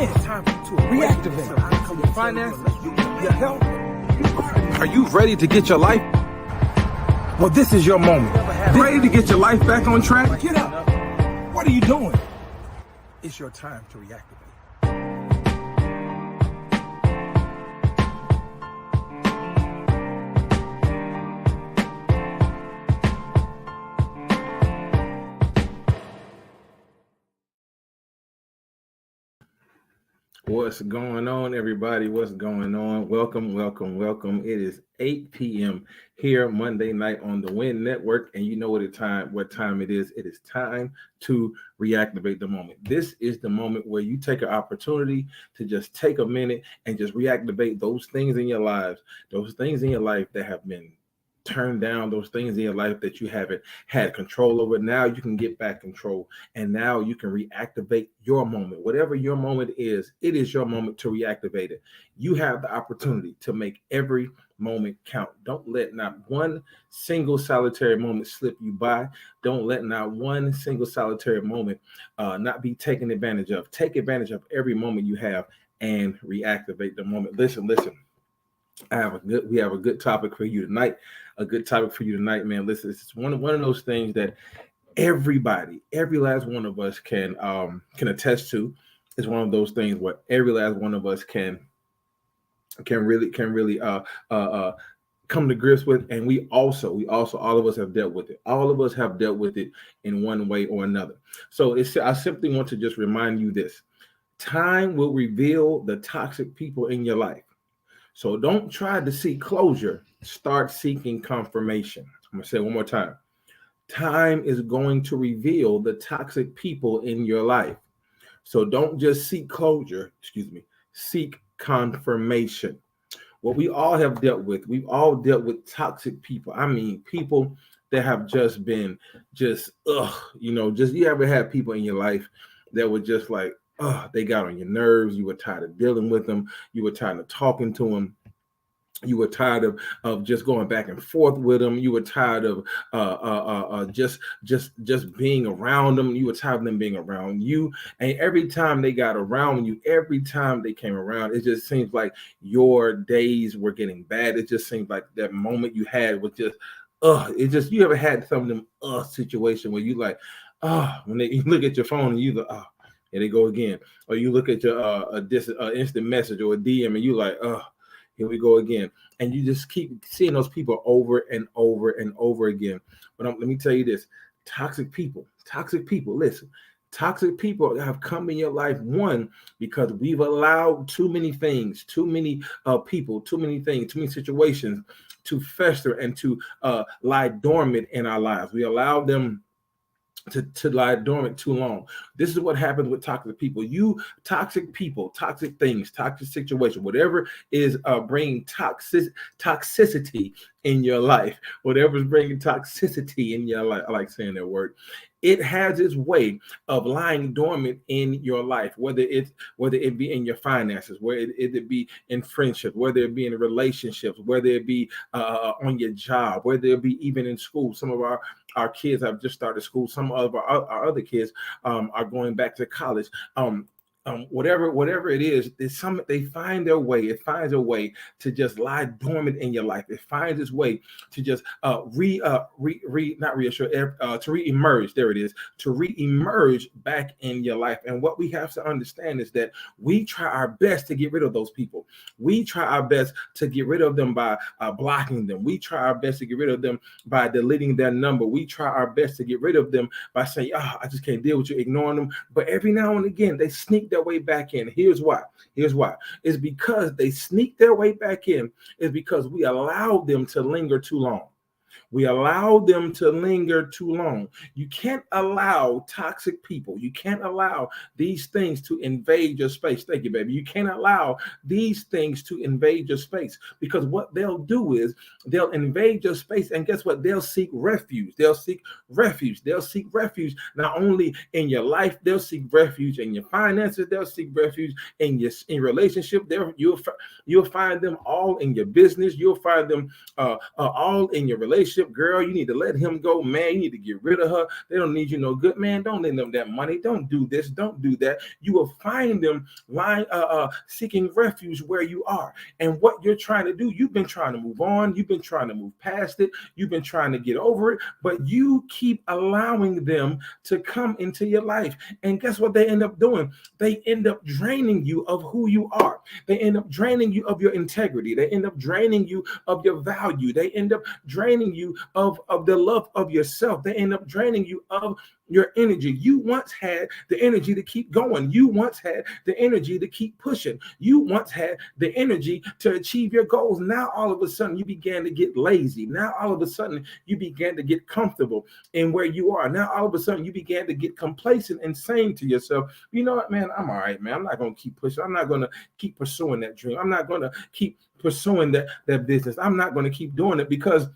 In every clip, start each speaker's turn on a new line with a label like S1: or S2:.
S1: win. It's time to reactivate your finances, your health. Are you ready to get your life? Well, this is your moment. Ready to get your life back on track? Get up. What are you doing? It's your time to reactivate.
S2: What's going on, everybody? What's going on? Welcome. It is 8 p.m. here Monday night on the Win Network, and you know what time it is. It is time to reactivate the moment. This is the moment where you take an opportunity to just take a minute and just reactivate those things in your lives, those things in your life that have been turned down, those things in your life that you haven't had control over. Now you can get back control, and now you can reactivate your moment. Whatever your moment is, it is your moment to reactivate it. You have the opportunity to make every moment count. Don't let not one single solitary moment slip you by. Don't let not one single solitary moment not be taken advantage of. Take advantage of every moment you have and reactivate the moment. Listen. We have a good topic for you tonight. Man. Listen, it's one of those things that every last one of us can attest to. It's one of those things where every last one of us can really come to grips with, and we also all of us have dealt with it. All of us have dealt with it in one way or another. So I simply want to just remind you this: time will reveal the toxic people in your life. So don't try to seek closure. Start seeking confirmation. I'm going to say it one more time. Time is going to reveal the toxic people in your life. So don't just seek closure. Seek confirmation. What we all have dealt with, we've all dealt with toxic people. I mean, people that have just been you ever had people in your life that were just like, they got on your nerves. You were tired of dealing with them. You were tired of talking to them. You were tired of just going back and forth with them. You were tired of just being around them. You were tired of them being around you. And every time they got around you, every time they came around, it just seems like your days were getting bad. It just seems like that moment you had was just, you ever had some of them situation where you like, when you look at your phone and you go, here they go again. Or you look at your instant message or a DM and you like, here we go again. And you just keep seeing those people over and over and over again. But let me tell you this, toxic people, listen, toxic people have come in your life, one, because we've allowed too many things, too many people, too many things, too many situations to fester and to lie dormant in our lives. We allow them to lie dormant too long. This is what happens with toxic people. Toxic people, toxic things, toxic situation, whatever is bringing toxicity in your life, whatever is bringing toxicity in your life, I like saying that word. It has its way of lying dormant in your life, whether it be in your finances, whether it be in friendship, whether it be in relationships, whether it be on your job, whether it be even in school. Some of our kids have just started school. Some of our other kids are going back to college. Whatever it is, they find their way. It finds a way to just lie dormant in your life. It finds its way to just reemerge. There it is, to reemerge back in your life. And what we have to understand is that we try our best to get rid of those people. We try our best to get rid of them by blocking them. We try our best to get rid of them by deleting their number. We try our best to get rid of them by saying, I just can't deal with you, ignoring them. But every now and again, they sneak their way back in. Here's why. It's because they sneak their way back in. It's because we allowed them to linger too long. We allow them to linger too long. You can't allow toxic people. You can't allow these things to invade your space. Thank you, baby. You can't allow these things to invade your space, because what they'll do is they'll invade your space, and guess what? They'll seek refuge. They'll seek refuge not only in your life, they'll seek refuge in your finances. They'll seek refuge in your relationship. You'll find them all in your business. You'll find them all in your relationship. relationship, girl, you need to let him go. Man, you need to get rid of her. They don't need you no good. Man, don't lend them that money. Don't do this. Don't do that. You will find them lying, seeking refuge where you are. And what you're trying to do, you've been trying to move on. You've been trying to move past it. You've been trying to get over it, but you keep allowing them to come into your life. And guess what they end up doing? They end up draining you of who you are. They end up draining you of your integrity. They end up draining you of your value. They end up draining you of the love of yourself. They end up draining you of your energy. You once had the energy to keep going. You once had the energy to keep pushing. You once had the energy to achieve your goals. Now, all of a sudden, you began to get lazy. Now, all of a sudden, you began to get comfortable in where you are. Now, all of a sudden, you began to get complacent and saying to yourself, you know what, man, I'm all right, man. I'm not going to keep pushing. I'm not going to keep pursuing that dream. I'm not going to keep pursuing that business. I'm not going to keep doing it because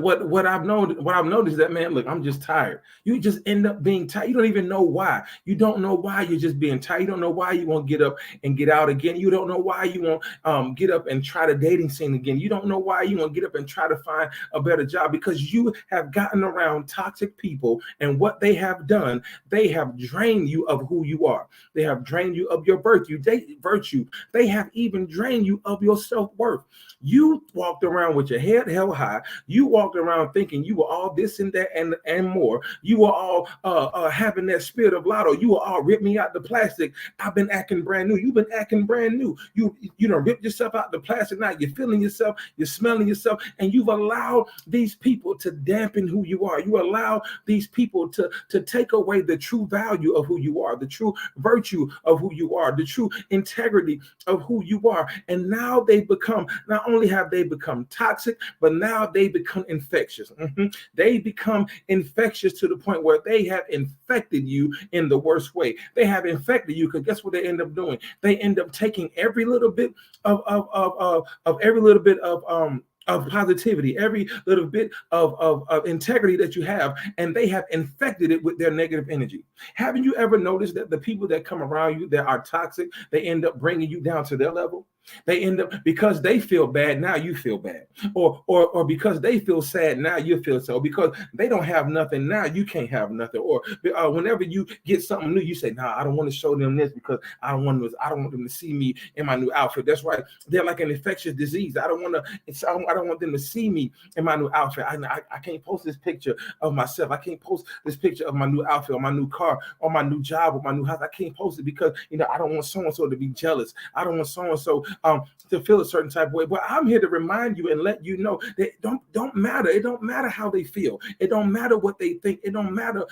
S2: what I've noticed that, man, look, I'm just tired. You just end up being tired. You don't even know why. You don't know why you're just being tired. You don't know why you won't get up and get out again. You don't know why you won't get up and try the dating scene again. You don't know why you won't get up and try to find a better job, because you have gotten around toxic people, and what they have done, they have drained you of who you are. They have drained you of your virtue. They have even drained you of your self-worth. You walked around with your head held high. You walked around thinking you were all this and that and more. You were all having that spirit of lotto. You were all rip me out the plastic. I've been acting brand new. You've been acting brand new. You don't rip yourself out the plastic. Now you're feeling yourself. You're smelling yourself, and you've allowed these people to dampen who you are. You allow these people to take away the true value of who you are, the true virtue of who you are, the true integrity of who you are. And now not only have they become toxic, but now they become infectious. They become infectious to the point where they have infected you in the worst way. They have infected you because guess what they end up doing? They end up taking every little bit of positivity, every little bit of integrity that you have, and they have infected it with their negative energy. Haven't you ever noticed that the people that come around you that are toxic, they end up bringing you down to their level? They end up, because they feel bad, now you feel bad. Or because they feel sad, now you feel so. Because they don't have nothing, now you can't have nothing. Or whenever you get something new, you say, nah, I don't want to show them this because I don't want them to see me in my new outfit. That's right. They're like an infectious disease. I don't want them to see me in my new outfit. I can't post this picture of myself. I can't post this picture of my new outfit, or my new car, or my new job, or my new house. I can't post it because I don't want so-and-so to be jealous. I don't want so-and-so to feel a certain type of way. But I'm here to remind you and let you know that don't matter. It don't matter how they feel. It don't matter what they think. It don't matter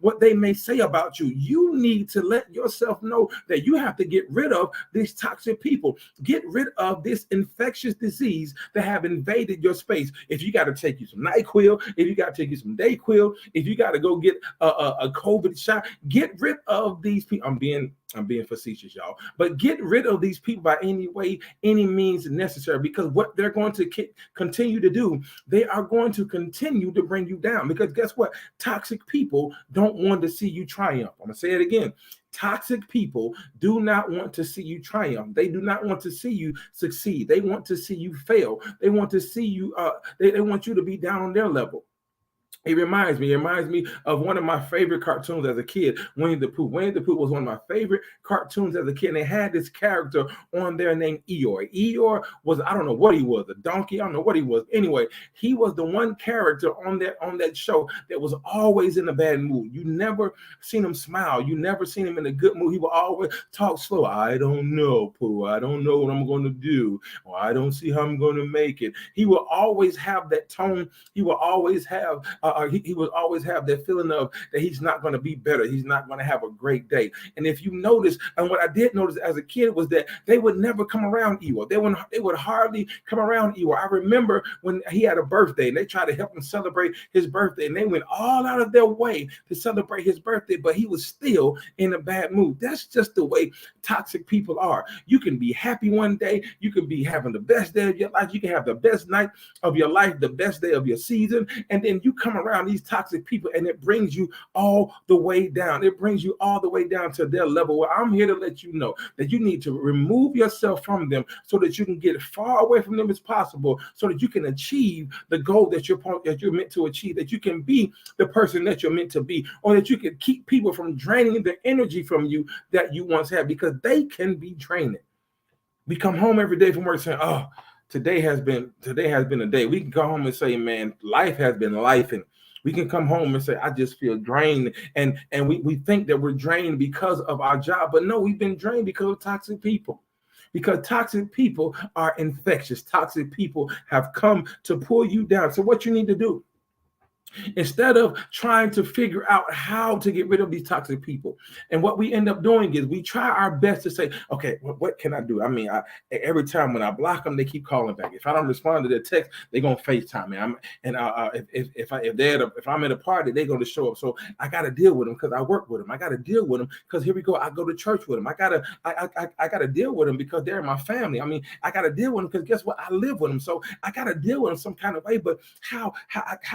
S2: what they may say about you. You need to let yourself know that you have to get rid of these toxic people. Get rid of this infectious disease that have invaded your space. If you got to take you some NyQuil, if you got to take you some DayQuil, if you got to go get a COVID shot, get rid of these people. I'm being facetious, y'all, but get rid of these people by any means necessary, because what they're going to continue to do, they are going to continue to bring you down. Because guess what? Toxic people don't want to see you triumph. I'm gonna say it again. Toxic people do not want to see you triumph. They do not want to see you succeed. They want to see you fail. They want to see you. They want you to be down on their level. It reminds me of one of my favorite cartoons as a kid, Winnie the Pooh. Winnie the Pooh was one of my favorite cartoons as a kid, and they had this character on there named Eeyore. Eeyore was, I don't know what he was, a donkey, I don't know what he was. Anyway, he was the one character on that show that was always in a bad mood. You never seen him smile. You never seen him in a good mood. He would always talk slow. I don't know, Pooh. I don't know what I'm going to do. Or I don't see how I'm going to make it. He will always have that tone. He will always have he would always have that feeling of that he's not going to be better. He's not going to have a great day. And if you notice, and what I did notice as a kid was that they would never come around Eeyore. They would hardly come around Eeyore. I remember when he had a birthday and they tried to help him celebrate his birthday, and they went all out of their way to celebrate his birthday, but he was still in a bad mood. That's just the way toxic people are. You can be happy one day. You can be having the best day of your life. You can have the best night of your life, the best day of your season, and then you come around these toxic people, and it brings you all the way down. It brings you all the way down to their level. Well, I'm here to let you know that you need to remove yourself from them so that you can get as far away from them as possible, so that you can achieve the goal that you're meant to achieve, that you can be the person that you're meant to be, or that you can keep people from draining the energy from you that you once had, because they can be draining. We come home every day from work saying, oh, today has been a day. We can go home and say, man, life has been life. And we can come home and say, I just feel drained. And we think that we're drained because of our job. But no, we've been drained because of toxic people. Because toxic people are infectious. Toxic people have come to pull you down. So what you need to do, instead of trying to figure out how to get rid of these toxic people, and what we end up doing is we try our best to say, okay, what can I do? I mean, every time when I block them, they keep calling back. If I don't respond to their text, they're gonna FaceTime me. If I'm at a party, they're gonna show up. So I got to deal with them because I work with them. I got to deal with them because here we go. I go to church with them. I gotta deal with them because they're my family. I mean, I got to deal with them because guess what? I live with them. So I got to deal with them some kind of way. But how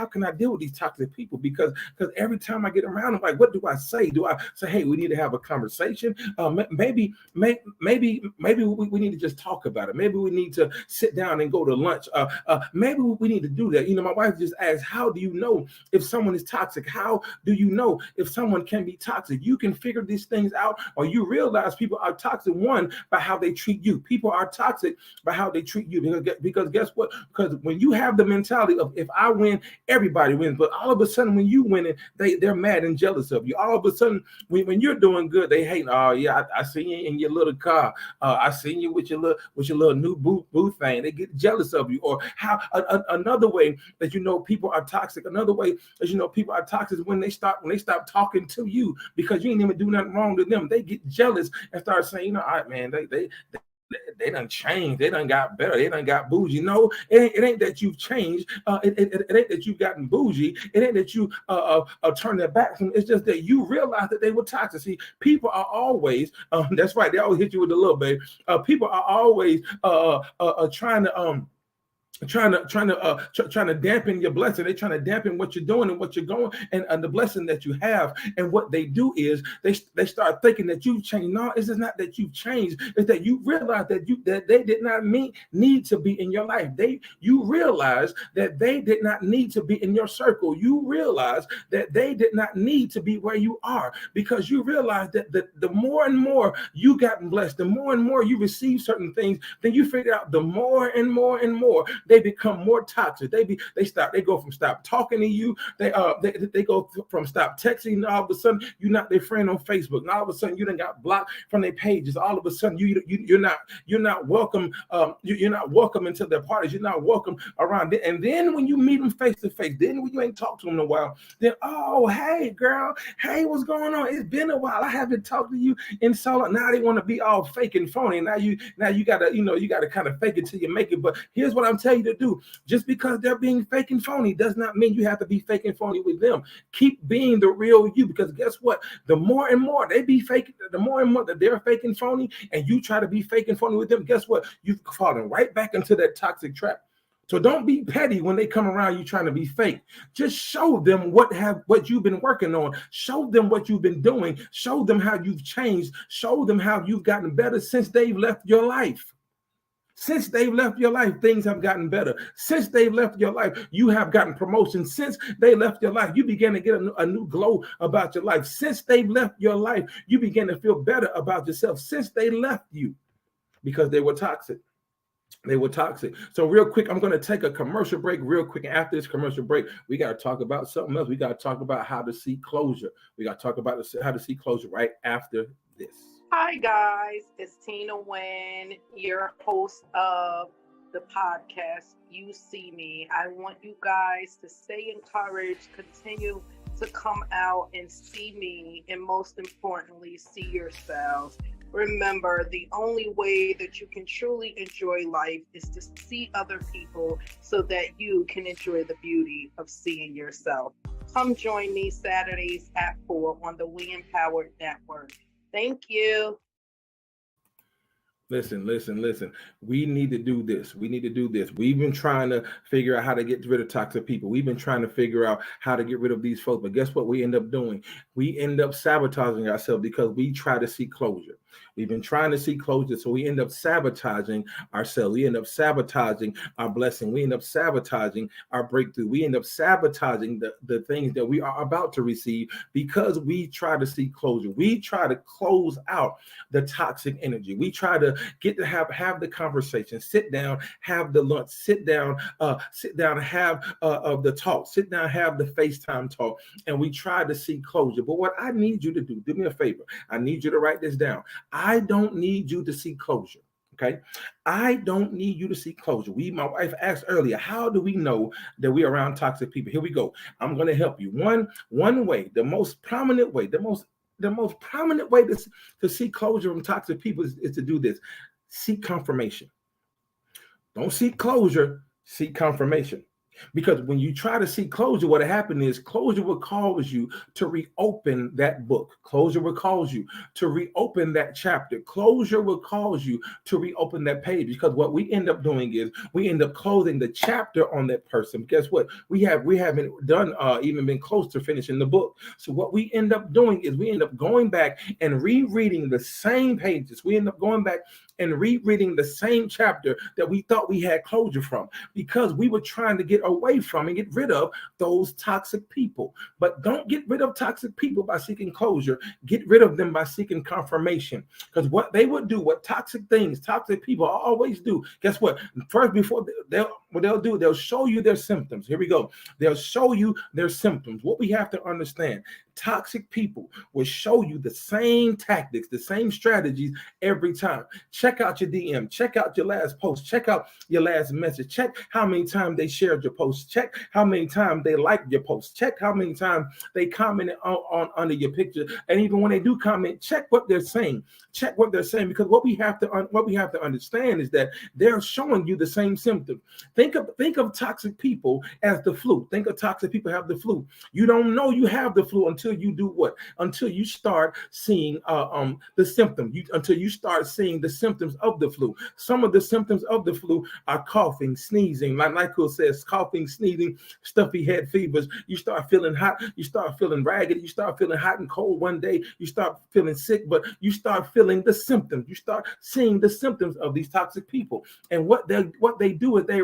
S2: can I deal with these toxic people? Because every time I get around them, like, what do I say? Do I say, hey, we need to have a conversation? Maybe we need to just talk about it. Maybe we need to sit down and go to lunch. Maybe we need to do that. You know, my wife just asked, how do you know if someone is toxic? How do you know if someone can be toxic? You can figure these things out, or you realize people are toxic, one, by how they treat you. People are toxic by how they treat you. Because guess what? Because when you have the mentality of, if I win, everybody wins. But all of a sudden, when you win it, they're mad and jealous of you. All of a sudden, when you're doing good, they hate. Oh yeah, I seen you in your little car. I seen you with your little new boo thing. They get jealous of you. Or how another way that you know people are toxic. Another way that you know people are toxic is when they stop talking to you because you ain't even do nothing wrong to them. They get jealous and start saying, you know, all right, man, they done changed. They done got better. They done got bougie. No, it ain't that you've changed. It ain't that you've gotten bougie. It ain't that you turned their backs. It's just that you realize that they were toxic. See, people are always, that's right, they always hit you with a little bit. People are always trying to dampen your blessing. They're trying to dampen what you're doing and what you're going and the blessing that you have. And what they do is they start thinking that you've changed. No, it's just not that you've changed. It's that you realize that they did not need to be in your life. You realize that they did not need to be in your circle. You realize that they did not need to be where you are, because you realize that the more and more you gotten blessed, the more and more you receive certain things, then you figure out the more and more and more they become more toxic. They go from stop talking to you. They go from stop texting. And all of a sudden, you're not their friend on Facebook. And all of a sudden, you done got blocked from their pages. All of a sudden, you're not welcome. You're not welcome into their parties. You're not welcome around. And then when you meet them face to face, then when you ain't talked to them in a while, then, oh, hey girl, hey, what's going on? It's been a while. I haven't talked to you in so long. Now they want to be all fake and phony. Now you gotta kind of fake it till you make it. But here's what I'm telling you to do. Just because they're being fake and phony does not mean you have to be fake and phony with them. Keep being the real you, because guess what? The more and more they be fake, the more and more that they're fake and phony, and you try to be fake and phony with them, guess what? You've fallen right back into that toxic trap. So don't be petty when they come around you trying to be fake. Just show them what you've been working on. Show them what you've been doing. Show them how you've changed. Show them how you've gotten better since they've left your life. Since they've left your life, things have gotten better. Since they've left your life, you have gotten promotion. Since they left your life, you began to get a new glow about your life. Since they've left your life, you began to feel better about yourself. Since they left you, because they were toxic. They were toxic. So real quick, I'm going to take a commercial break real quick. And after this commercial break, we got to talk about something else. We got to talk about how to seek closure. We got to talk about how to seek closure right after this.
S3: Hi, guys. It's Tina Wynn, your host of the podcast, You See Me. I want you guys to stay encouraged, continue to come out and see me, and most importantly, see yourselves. Remember, the only way that you can truly enjoy life is to see other people so that you can enjoy the beauty of seeing yourself. Come join me Saturdays at 4 on the We Empowered Network. Thank you.
S2: Listen. We need to do this. We need to do this. We've been trying to figure out how to get rid of toxic people. We've been trying to figure out how to get rid of these folks. But guess what we end up doing? We end up sabotaging ourselves because we try to seek closure. We've been trying to seek closure, so we end up sabotaging ourselves. We end up sabotaging our blessing. We end up sabotaging our breakthrough. We end up sabotaging the things that we are about to receive because we try to seek closure. We try to close out the toxic energy. We try to get to have the conversation, sit down, have the lunch, sit down, have the talk, sit down, have the FaceTime talk, and we try to seek closure. But what I need you to do me a favor. I need you to write this down. I don't need you to seek closure. Okay. I don't need you to seek closure. My wife asked earlier, how do we know that we're around toxic people? Here we go. I'm going to help you. One way, the most prominent way, the most prominent way to seek closure from toxic people is to do this. Seek confirmation. Don't seek closure, seek confirmation. Because when you try to seek closure, what happened is closure will cause you to reopen that book. Closure will cause you to reopen that chapter. Closure will cause you to reopen that page. Because what we end up doing is we end up closing the chapter on that person. Guess what? We haven't done even been close to finishing the book. So what we end up doing is we end up going back and rereading the same pages. We end up going back and rereading the same chapter that we thought we had closure from because we were trying to get away from and get rid of those toxic people. But don't get rid of toxic people by seeking closure. Get rid of them by seeking confirmation. Because what they would do, what toxic people always do, guess what? First, before they'll show you their symptoms. Here we go. They'll show you their symptoms. What we have to understand, toxic people will show you the same tactics, the same strategies every time. Check out your DM, check out your last post, check out your last message, check how many times they shared your post, check how many times they liked your post, check how many times they commented on under your picture, and even when they do comment, check what they're saying. Check what they're saying, because what we have to understand is that they're showing you the same symptoms. Think of toxic people as the flu. Think of toxic people have the flu. You don't know you have the flu until you do what? Until you start seeing the symptoms. Until you start seeing the symptoms of the flu. Some of the symptoms of the flu are coughing, sneezing, like Michael says, coughing, sneezing, stuffy head fevers. You start feeling hot. You start feeling ragged. You start feeling hot and cold one day. You start feeling sick, but you start feeling the symptoms. You start seeing the symptoms of these toxic people. And what they do is they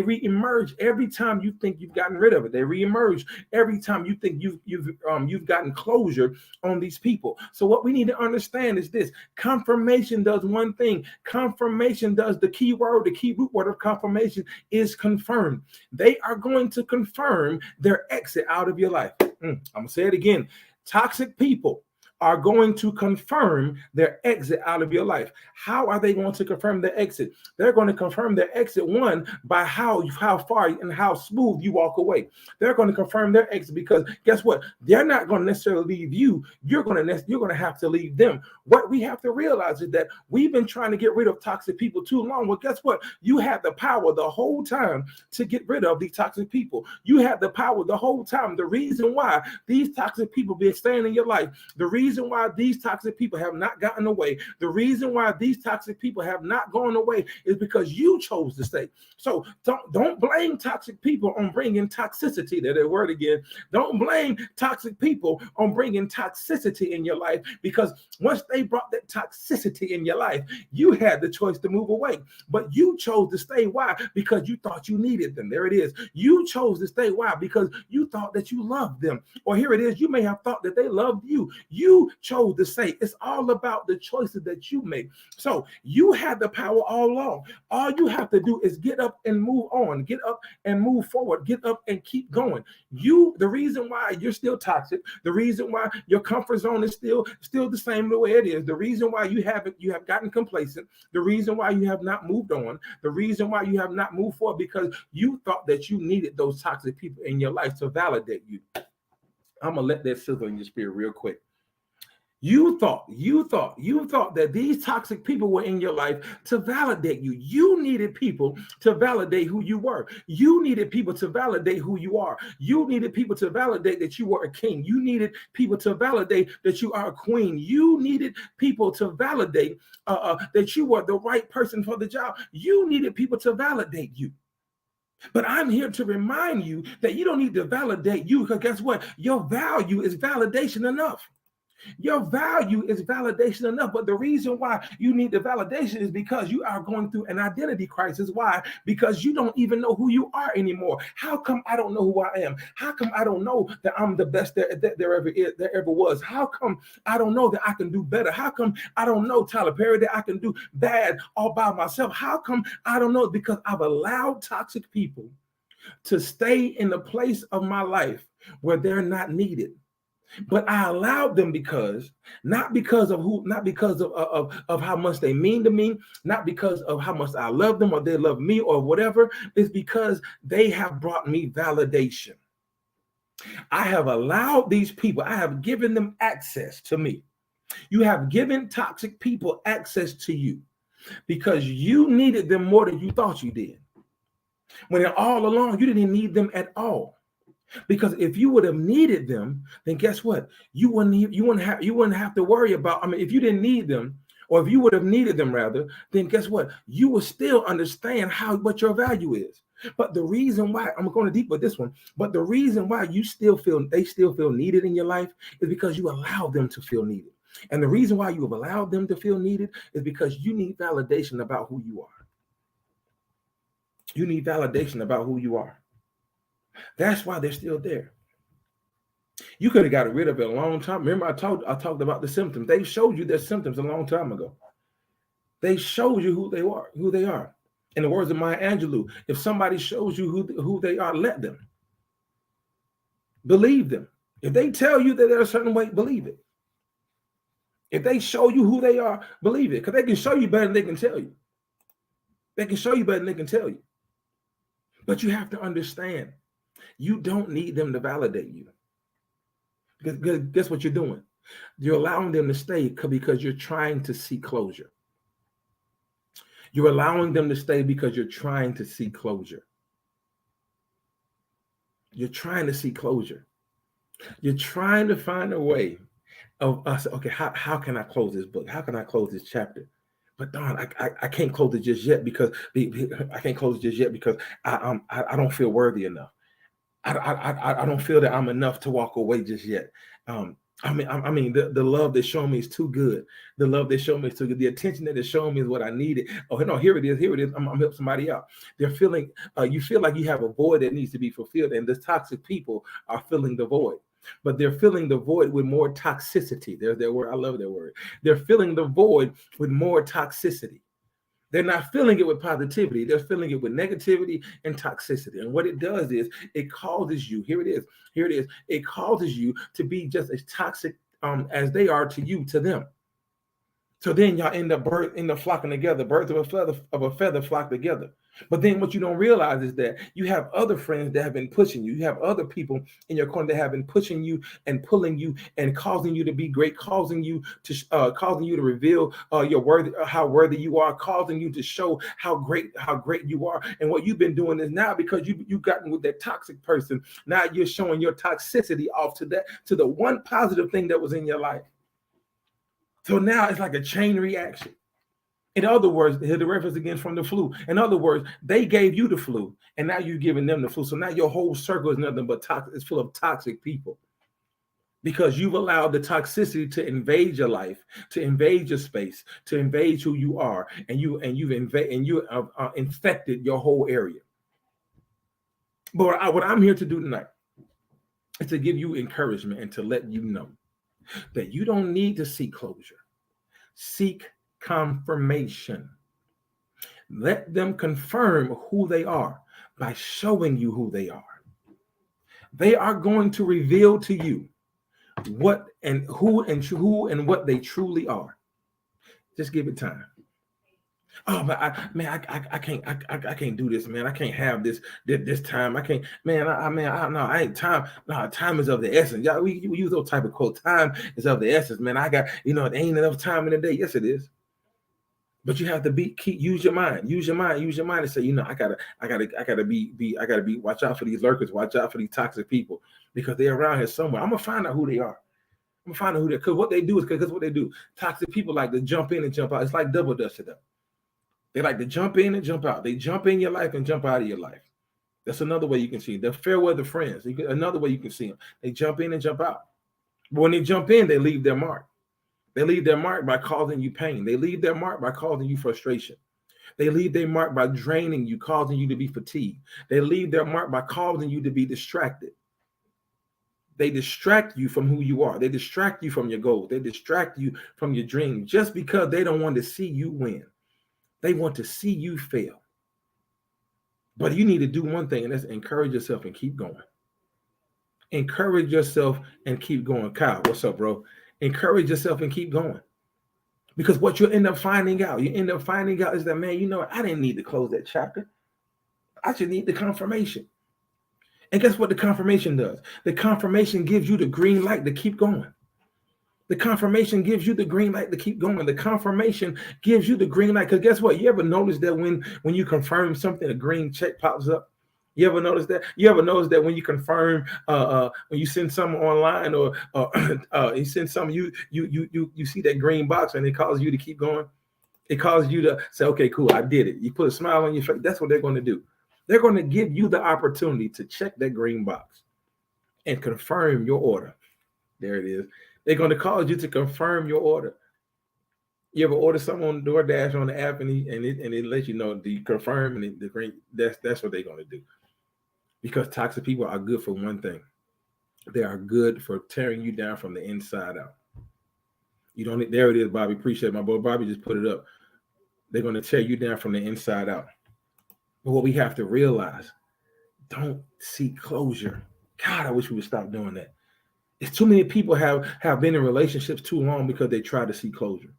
S2: re-emerge every time you think you've gotten rid of it. They re-emerge every time you think you've gotten closure on these people. So what we need to understand is this: confirmation does one thing. Confirmation does the key root word of confirmation is confirm. They are going to confirm their exit out of your life. I'm gonna say it again. Toxic people are going to confirm their exit out of your life. How are they going to confirm their exit? They're going to confirm their exit, one, by how far and how smooth you walk away. They're going to confirm their exit because guess what? They're not going to necessarily leave you. You're going to have to leave them. What we have to realize is that we've been trying to get rid of toxic people too long. Well, guess what? You had the power the whole time to get rid of these toxic people. You had the power the whole time. The reason why these toxic people been staying in your life, the reason why these toxic people have not gotten away, the reason why these toxic people have not gone away is because you chose to stay. So don't blame toxic people on bringing toxicity. That word again. Don't blame toxic people on bringing toxicity in your life, because once they brought that toxicity in your life, you had the choice to move away. But you chose to stay. Why? Because you thought you needed them. There it is. You chose to stay. Why? Because you thought that you loved them. Or here it is. You may have thought that they loved you. You chose to say. It's all about the choices that you make. So you had the power all along. All you have to do is get up and move on. Get up and move forward. Get up and keep going. The reason why you're still toxic, the reason why your comfort zone is still the same the way it is, the reason why you have gotten complacent, the reason why you have not moved on, the reason why you have not moved forward, because you thought that you needed those toxic people in your life to validate you. I'm gonna let that sizzle in your spirit real quick. You thought that these toxic people were in your life to validate you. You needed people to validate who you were. You needed people to validate who you are. You needed people to validate that you were a king. You needed people to validate that you are a queen. You needed people to validate that you were the right person for the job. You needed people to validate you. But I'm here to remind you that you don't need to validate you, because guess what? Your value is validation enough. Your value is validation enough. But the reason why you need the validation is because you are going through an identity crisis. Why? Because you don't even know who you are anymore. How come I don't know who I am? How come I don't know that I'm the best there ever was? How come I don't know that I can do better? How come I don't know, Tyler Perry, that I can do bad all by myself? How come I don't know? Because I've allowed toxic people to stay in the place of my life where they're not needed. But I allowed them not because of how much they mean to me, not because of how much I love them or they love me or whatever. It's because they have brought me validation. I have allowed these people, I have given them access to me. You have given toxic people access to you because you needed them more than you thought you did. When all along, you didn't need them at all. Because if you would have needed them, then guess what? You wouldn't have to worry about. I mean, if you didn't need them, or if you would have needed them rather, then guess what? You will still understand what your value is. But the reason why, I'm going to deep with this one, but the reason why they still feel needed in your life is because you allow them to feel needed. And the reason why you have allowed them to feel needed is because you need validation about who you are. You need validation about who you are. That's why they're still there. You could have got rid of it a long time. Remember, I talked about the symptoms. They showed you their symptoms a long time ago. They showed you who they are. In the words of Maya Angelou, if somebody shows you who they are, let them. Believe them. If they tell you that they're a certain way, believe it. If they show you who they are, believe it. Because they can show you better than they can tell you. They can show you better than they can tell you. But you have to understand, you don't need them to validate you. Because guess what you're doing? You're allowing them to stay because you're trying to seek closure. You're allowing them to stay because you're trying to seek closure. You're trying to seek closure. You're trying to find a way of us. Okay, how can I close this book? How can I close this chapter? But darn, I can't close it just yet because I don't feel worthy enough. I don't feel that I'm enough to walk away just yet. I mean, the love they're showing me is too good. The love they're showing me is too good. The attention that they're showing me is what I needed. Oh no, here it is. I'm helping somebody out. They're feeling. You feel like you have a void that needs to be fulfilled, and the toxic people are filling the void. But they're filling the void with more toxicity. There's their word. I love that word. They're filling the void with more toxicity. They're not filling it with positivity. They're filling it with negativity and toxicity. And what it does is it causes you, here it is. It causes you to be just as toxic as they are to you, to them. So then y'all end up flocking together. Birds of a feather flock together. But then what you don't realize is that you have other friends that have been pushing you. You have other people in your corner that have been pushing you and pulling you and causing you to be great, causing you to reveal your worthy, how worthy you are, causing you to show how great you are. And what you've been doing is now, because you've gotten with that toxic person, now you're showing your toxicity off to the one positive thing that was in your life. So now it's like a chain reaction. In other words, the reference again from the flu. In other words, they gave you the flu, and now you're giving them the flu. So now your whole circle is nothing but toxic. It's full of toxic people because you've allowed the toxicity to invade your life, to invade your space, to invade who you are, and you infected your whole area. But what I'm here to do tonight is to give you encouragement and to let you know that you don't need to seek closure. Seek confirmation. Let them confirm who they are by showing you who they are. They are going to reveal to you what and who and what they truly are. Just give it time. Oh, but I can't I can't do this, man. I can't have this time. I can't, man. No, I ain't time. No, time is of the essence. Yeah, we use those type of quote. Time is of the essence, man. I got, there ain't enough time in the day. Yes, it is. But you have to use your mind, and say, I gotta be. Watch out for these lurkers. Watch out for these toxic people because they're around here somewhere. I'm gonna find out who they are. I'm gonna find out who they are, because what they do is because what they do. Toxic people like to jump in and jump out. It's like double dutch to them. They like to jump in and jump out. They jump in your life and jump out of your life. That's another way you can see them. They're fair weather friends. Another way you can see them. They jump in and jump out. But when they jump in, they leave their mark. They leave their mark by causing you pain. They leave their mark by causing you frustration. They leave their mark by draining you, causing you to be fatigued. They leave their mark by causing you to be distracted. They distract you from who you are. They distract you from your goals. They distract you from your dreams just because they don't want to see you win. They want to see you fail. But you need to do one thing, and that's encourage yourself and keep going. Encourage yourself and keep going. Kyle, what's up, bro? Encourage yourself and keep going. Because what you'll end up finding out, is that, man, I didn't need to close that chapter. I just need the confirmation. And guess what the confirmation does? The confirmation gives you the green light to keep going. The confirmation gives you the green light to keep going. The confirmation gives you the green light. Because guess what? You ever notice that when you confirm something, a green check pops up? You ever notice that? You ever notice that when you confirm, when you send something online or you send something, you see that green box and it calls you to keep going? It calls you to say, okay, cool, I did it. You put a smile on your face. That's what they're going to do. They're going to give you the opportunity to check that green box and confirm your order. There it is. They're going to cause you to confirm your order. You ever order something on DoorDash on the app and it lets you know, do you confirm? And the green, that's what they're going to do. Because toxic people are good for one thing. They are good for tearing you down from the inside out. There it is, Bobby. Appreciate it. My boy Bobby just put it up. They're going to tear you down from the inside out. But what we have to realize, don't seek closure. God, I wish we would stop doing that. It's too many people have been in relationships too long because they tried to seek closure.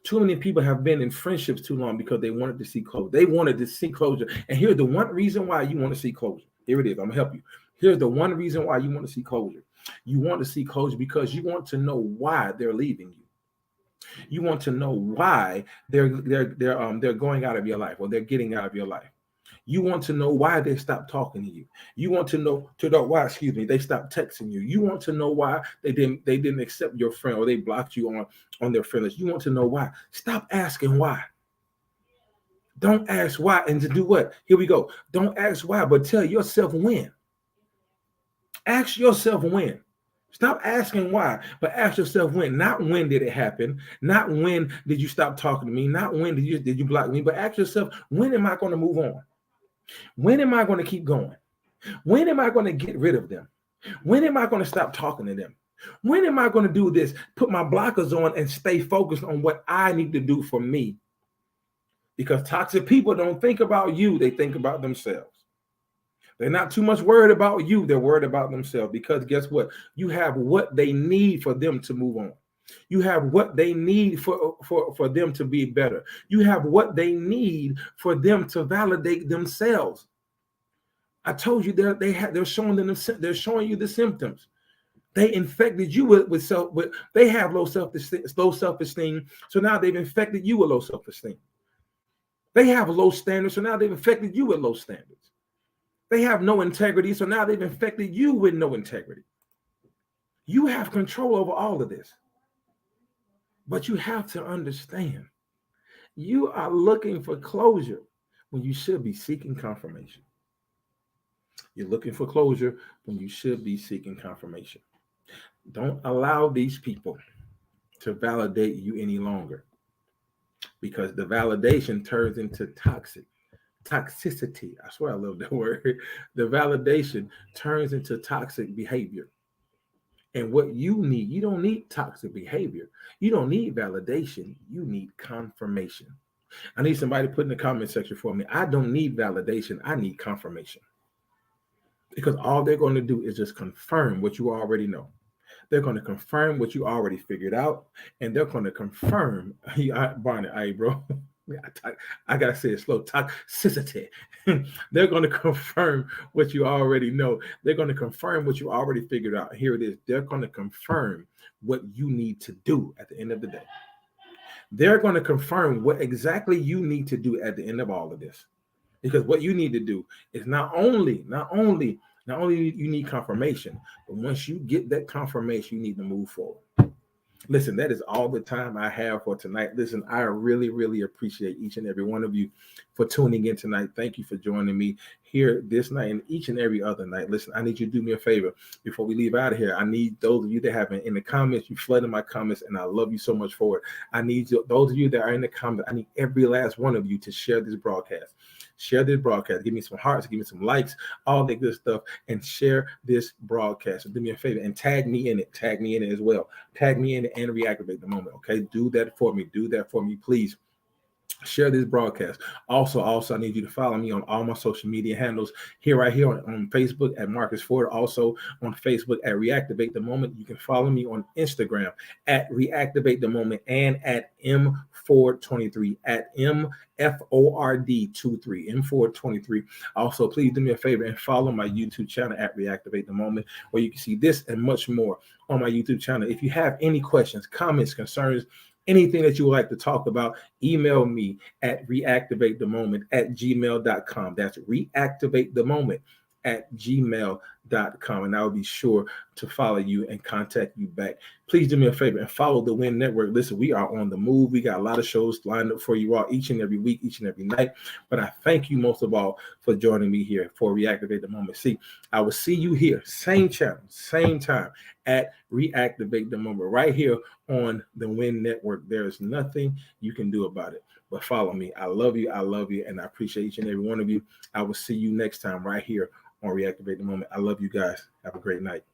S2: Too many people have been in friendships too long because they wanted to seek closure. They wanted to seek closure. And here's the one reason why you want to seek closure. Here it is. I'm going to help you. Here's the one reason why you want to seek closure. You want to seek closure because you want to know why they're leaving you. You want to know why they're going out of your life, or they're getting out of your life. You want to know why they stopped talking to you. You want to know why, they stopped texting you. You want to know why they didn't accept your friend, or they blocked you on their friend list. You want to know why. Stop asking why. Don't ask why, and to do what? Here we go. Don't ask why, but tell yourself when. Ask yourself when. Stop asking why, but ask yourself when. Not when did it happen. Not when did you stop talking to me. Not when did you block me. But ask yourself, when am I going to move on? When am I going to keep going? When am I going to get rid of them? When am I going to stop talking to them? When am I going to do this? Put my blockers on and stay focused on what I need to do for me. Because toxic people don't think about you. They think about themselves. They're not too much worried about you. They're worried about themselves, because guess what? You have what they need for them to move on. You have what they need for them to be better. You have what they need for them to validate themselves. I told you they're showing you the symptoms. They infected you with they have low self-esteem. So now they've infected you with low self-esteem. They have low standards, so now they've infected you with low standards. They have no integrity, so now they've infected you with no integrity. You have control over all of this. But you have to understand, you are looking for closure when you should be seeking confirmation. You're looking for closure when you should be seeking confirmation. Don't allow these people to validate you any longer, because the validation turns into toxicity. I swear I love that word. The validation turns into toxic behavior. And what you don't need toxic behavior. You don't need validation. You need confirmation. I need somebody to put in the comment section for me. I don't need validation. I need confirmation. Because all they're going to do is just confirm what you already know. They're going to confirm what you already figured out. And they're going to confirm, Barney, hey, bro. I gotta say it slow. Toxicity. They're going to confirm what you already know. They're going to confirm what you already figured out. Here it is. They're going to confirm what you need to do at the end of the day. They're going to confirm what exactly you need to do at the end of all of this. Because what you need to do is not only you need confirmation, but once you get that confirmation, you need to move forward. Listen, that is all the time I have for tonight. Listen, I really, really appreciate each and every one of you for tuning in tonight. Thank you for joining me here this night and each and every other night. Listen, I need you to do me a favor before we leave out of here. I need those of you that have been in the comments, you flooded my comments, and I love you so much for it. I need those of you that are in the comments, I need every last one of you to share this broadcast. Share this broadcast. Give me some hearts, give me some likes, all that good stuff, and share this broadcast. So do me a favor and tag me in it. Tag me in it as well. Tag me in it and reactivate the moment. Okay, do that for me. Do that for me, please. Share this broadcast. Also, I need you to follow me on all my social media handles right here on Facebook at Marques Ford. Also on Facebook at Reactivate the Moment. You can follow me on Instagram at Reactivate the Moment and at MFord23 at MFORD23 MFord23. Also, please do me a favor and follow my YouTube channel at Reactivate the Moment, where you can see this and much more on my YouTube channel. If you have any questions, comments, concerns, anything that you would like to talk about, email me at reactivatethemoment@gmail.com. That's reactivatethemoment@gmail.com. And I will be sure to follow you and contact you back. Please do me a favor and follow the Win Network. Listen, we are on the move. We got a lot of shows lined up for you all each and every week, each and every night. But I thank you most of all for joining me here for Reactivate the Moment. See, I will see you here, same channel, same time at Reactivate the Moment, right here on the Win Network. There is nothing you can do about it, but follow me. I love you, and I appreciate each and every one of you. I will see you next time right here on Reactivate the Moment. I love you guys. Have a great night.